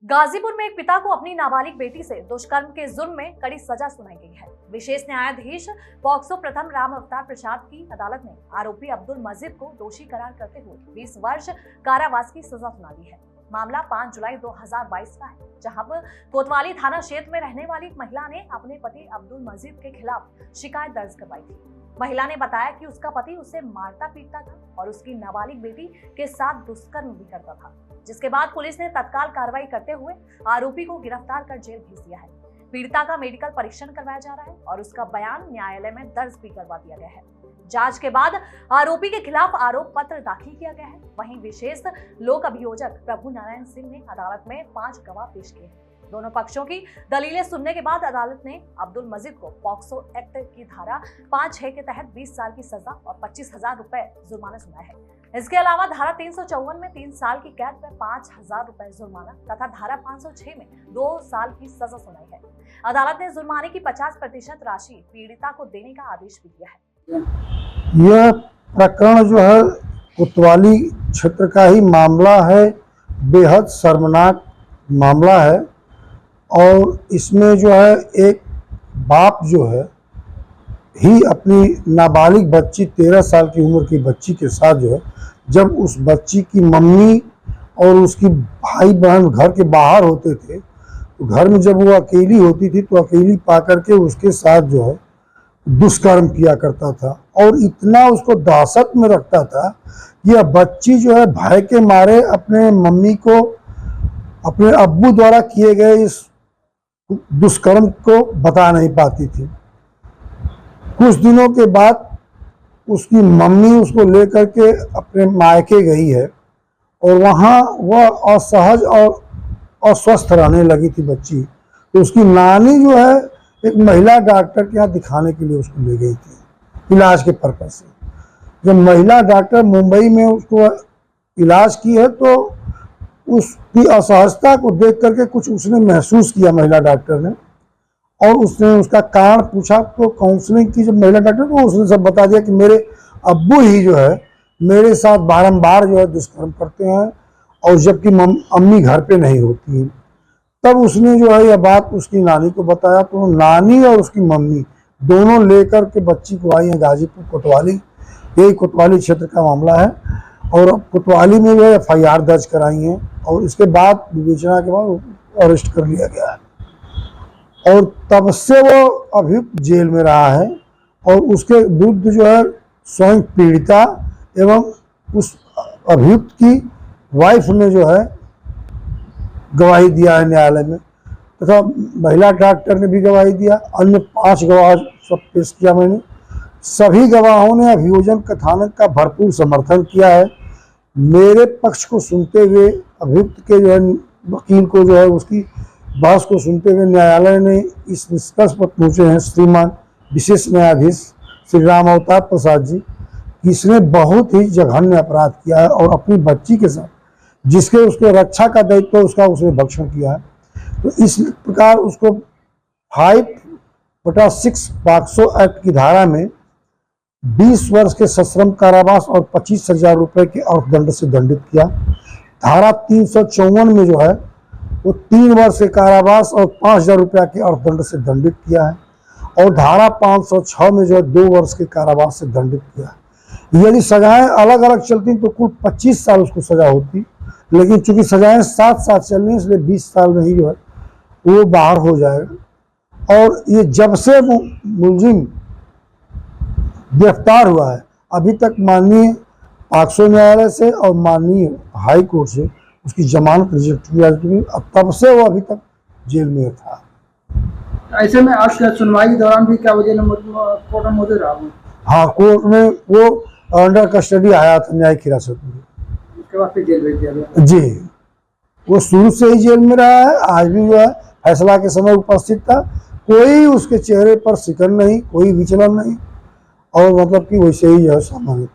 गाजीपुर में एक पिता को अपनी नाबालिग बेटी से दुष्कर्म के जुर्म में कड़ी सजा सुनाई गई है। विशेष न्यायाधीश पॉक्सो प्रथम राम अवतार प्रसाद की अदालत ने आरोपी अब्दुल मजीद को दोषी करार करते हुए 20 वर्ष कारावास की सजा सुना दी है। मामला 5 जुलाई 2022 का है, जहां पर कोतवाली थाना क्षेत्र में रहने वाली एक महिला ने अपने पति अब्दुल मजीद के खिलाफ शिकायत दर्ज करवाई थी। महिला ने बताया कि उसका पति उसे मारता पीटता था और उसकी नाबालिग बेटी के साथ दुष्कर्म भी करता था, जिसके बाद पुलिस ने तत्काल कार्रवाई करते हुए आरोपी को गिरफ्तार कर जेल भेज दिया है। पीड़िता का मेडिकल परीक्षण करवाया जा रहा है और उसका बयान न्यायालय में दर्ज भी करवा दिया गया है। जांच के बाद आरोपी के खिलाफ आरोप पत्र दाखिल किया गया है। वहीं विशेष लोक अभियोजक प्रभु नारायण सिंह ने अदालत में 5 गवाह पेश किए हैं। दोनों पक्षों की दलीलें सुनने के बाद अदालत ने अब्दुल मजीद को पॉक्सो एक्ट की धारा 5(6) के तहत 20 साल की सजा और 25,000 रुपए जुर्माना सुनाया है। इसके अलावा धारा 354 में 3 साल की कैद पर 5,000 रुपए जुर्माना तथा धारा 506 में 2 साल की सजा सुनाई है। अदालत ने जुर्माने की 50% राशि पीड़िता को देने का आदेश भी दिया है। यह प्रकरण जो है कोतवाली क्षेत्र का ही मामला है, बेहद शर्मनाक मामला है। और इसमें जो है एक बाप जो है ही अपनी नाबालिग बच्ची 13 साल की उम्र की बच्ची के साथ जो है, जब उस बच्ची की मम्मी और उसकी भाई बहन घर के बाहर होते थे तो घर में जब वो अकेली होती थी तो अकेली पा करके उसके साथ जो है दुष्कर्म किया करता था और इतना उसको दहशत में रखता था कि यह बच्ची जो है भय के मारे अपने मम्मी को अपने अब्बू द्वारा किए गए इस दुष्कर्म को बता नहीं पाती थी। कुछ दिनों के बाद उसकी मम्मी उसको लेकर के अपने मायके गई है और वहाँ वह असहज और अस्वस्थ रहने लगी थी बच्ची। तो उसकी नानी जो है एक महिला डॉक्टर के यहाँ दिखाने के लिए उसको ले गई थी इलाज के पर्पज से। जब महिला डॉक्टर मुंबई में उसको इलाज की है तो उसकी असहजता को देख करके कुछ उसने महसूस किया महिला डॉक्टर ने, और उसने उसका कारण पूछा तो काउंसलिंग की जब महिला डॉक्टर को उसने सब बता दिया कि मेरे अब्बू ही जो है मेरे साथ बारंबार जो है दुष्कर्म करते हैं और जबकि अम्मी घर पे नहीं होती है। तब उसने जो है यह बात उसकी नानी को बताया तो नानी और उसकी मम्मी दोनों लेकर के बच्ची को आई हैं गाजीपुर कोतवाली। यही कोतवाली क्षेत्र का मामला है और कोतवाली में जो है FIR दर्ज कराई है और इसके बाद विवेचना के बाद अरेस्ट कर लिया गया है और तब से वो अभियुक्त जेल में रहा है। और उसके विरुद्ध जो है स्वयं पीड़िता एवं उस अभियुक्त की वाइफ ने जो है गवाही दिया है न्यायालय में, तथा महिला डॉक्टर ने भी गवाही दिया। अन्य 5 गवाह सब पेश किया मैंने। सभी गवाहों ने अभियोजन कथानक का भरपूर समर्थन किया है। मेरे पक्ष को सुनते हुए अभियुक्त के जो है वकील को जो है उसकी बहस को सुनते हुए न्यायालय ने इस निष्कर्ष पर पहुंचे हैं श्रीमान विशेष न्यायाधीश श्री राम अवतार प्रसाद जी, इसने बहुत ही जघन्य अपराध किया है और अपनी बच्ची के साथ जिसके उसके रक्षा का दायित्व उसका उसने भक्षण किया है। तो इस प्रकार उसको 5/6 पॉक्सो एक्ट की धारा में 20 वर्ष के सश्रम कारावास और 25,000 रुपए के अर्थदंड से दंडित किया। धारा 354 में जो है वो 3 वर्ष के कारावास और 5,000 रुपया के अर्थदंड से दंडित किया है और धारा 506 में जो है 2 वर्ष के कारावास से दंडित किया है। यदि सजाएं अलग अलग चलती तो कुल 25 साल उसको सजा होती, लेकिन चूंकि सजाएं साथ चल रही इसलिए 20 साल में ही जो है वो बाहर हो जाएगा। और ये जब से मुलजिम गिरफ्तार हुआ है अभी तक माननीय पॉक्सो न्यायालय से और माननीय हाई कोर्ट से उसकी जमानत रिजेक्ट हुई है, तब से वो अभी तक जेल में था। ऐसे में आज सुनवाई के दौरान भी क्या वजह कोर्ट में मौजूद रहा? हाँ, कोर्ट में वो अंडर कस्टडी आया था न्यायिक हिरासत में, उसके बाद फिर जेल भेज दिया गया। जी, वो शुरू से ही जेल में रहा है। आज भी जो है फैसला के समय उपस्थित था। कोई उसके चेहरे पर शिकन नहीं, कोई विचलन नहीं और मतलब कि वैसे ही जो है सामान्य